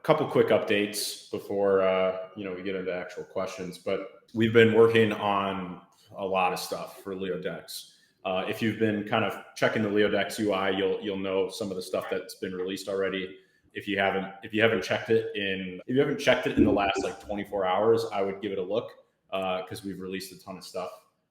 couple quick updates before we get into actual questions. But we've been working on a lot of stuff for LeoDex. If you've been kind of checking the LeoDex UI, you'll know some of the stuff that's been released already. If you haven't checked it in the last like 24 hours, I would give it a look because we've released a ton of stuff,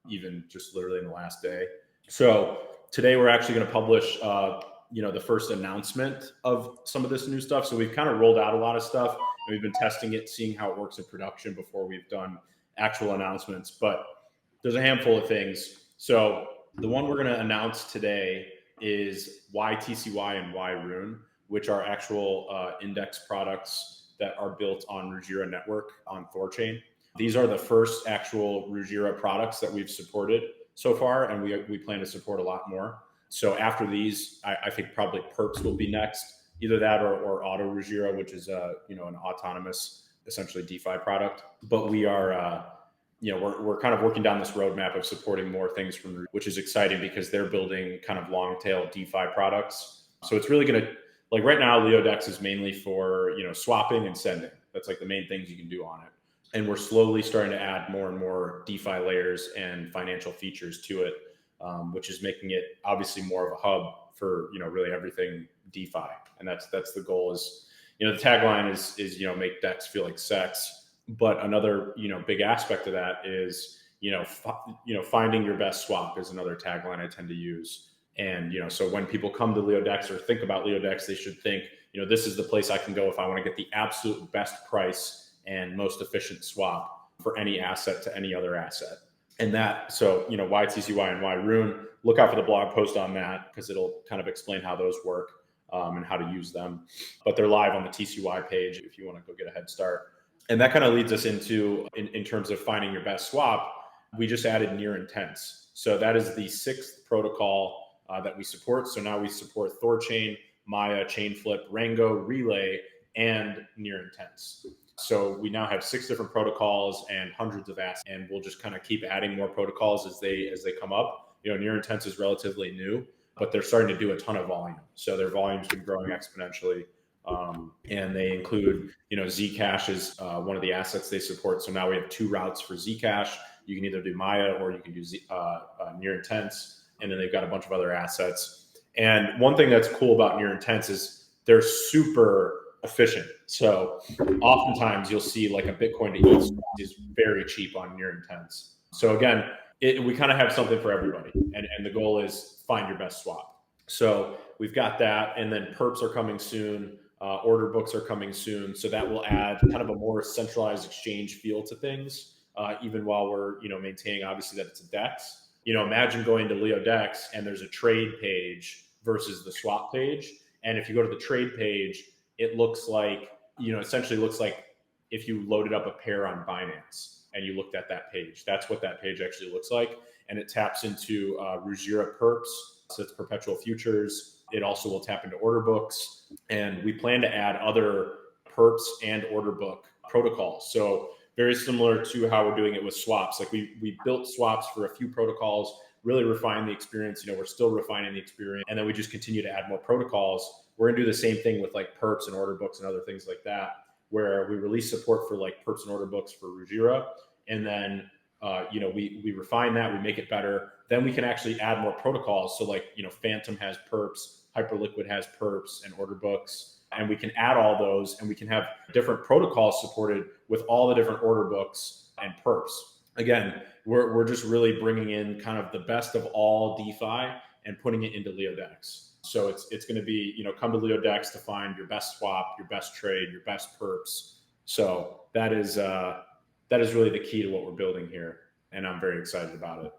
even just literally in the last day. So today we're actually going to publish the first announcement of some of this new stuff. So we've kind of rolled out a lot of stuff and we've been testing it, seeing how it works in production before we've done actual announcements. But there's a handful of things. So the one we're going to announce today is YTCY and YRune, which are actual index products that are built on Rujira Network on THORChain. These are the first actual Rujira products that we've supported so far, and we plan to support a lot more. So after these, I think probably Perps will be next, either that or Auto Rujira, which is an autonomous, essentially DeFi product. But we are we're kind of working down this roadmap of supporting more things from, which is exciting because they're building kind of long tail DeFi products. So it's really going to, like right now, LeoDex is mainly for swapping and sending. That's like the main things you can do on it. And we're slowly starting to add more and more DeFi layers and financial features to it, which is making it obviously more of a hub for really everything DeFi. And that's the goal. Is the tagline is make DEX feel like sex. But another big aspect of that is finding your best swap is another tagline I tend to use. And so when people come to LeoDex or think about LeoDex, they should think this is the place I can go if I want to get the absolute best price and most efficient swap for any asset to any other asset. And that, so, YTCY and YRune, look out for the blog post on that because it'll kind of explain how those work and how to use them. But they're live on the TCY page if you want to go get a head start. And that kind of leads us into, in terms of finding your best swap, we just added near intents. So that is the 6th protocol that we support. So now we support THORChain, Maya, Chainflip, Rango, Relay, and near intents. So we now have 6 different protocols and hundreds of assets, and we'll just kind of keep adding more protocols as they come up. Near intents is relatively new, but they're starting to do a ton of volume. So their volume's been growing exponentially. And they include, Zcash is one of the assets they support. So now we have 2 routes for Zcash. You can either do Maya or you can do near intents. And then they've got a bunch of other assets. And one thing that's cool about near intents is they're super efficient. So oftentimes you'll see like a Bitcoin to ETH is very cheap on near intents. So again, we kind of have something for everybody. And the goal is find your best swap. So we've got that. And then Perps are coming soon. Order books are coming soon. So that will add kind of a more centralized exchange feel to things, even while we're, maintaining obviously that it's a DEX. Imagine going to LeoDex and there's a trade page versus the swap page. And if you go to the trade page, it looks like, essentially looks like if you loaded up a pair on Binance and you looked at that page. That's what that page actually looks like. And it taps into Rujira Perps. So it's Perpetual Futures. It also will tap into order books. And we plan to add other Perps and order book protocols. So very similar to how we're doing it with swaps. Like we built swaps for a few protocols, really refine the experience. We're still refining the experience. And then we just continue to add more protocols. We're gonna do the same thing with like Perps and order books and other things like that, where we release support for like Perps and order books for Rujira. And then, we refine that, we make it better. Then we can actually add more protocols. So like, Phantom has Perps, Hyperliquid has Perps and order books. And we can add all those and we can have different protocols supported with all the different order books and Perps. Again, we're just really bringing in kind of the best of all DeFi and putting it into LeoDex. So it's going to be, come to LeoDex to find your best swap, your best trade, your best Perps. So that is really the key to what we're building here. And I'm very excited about it.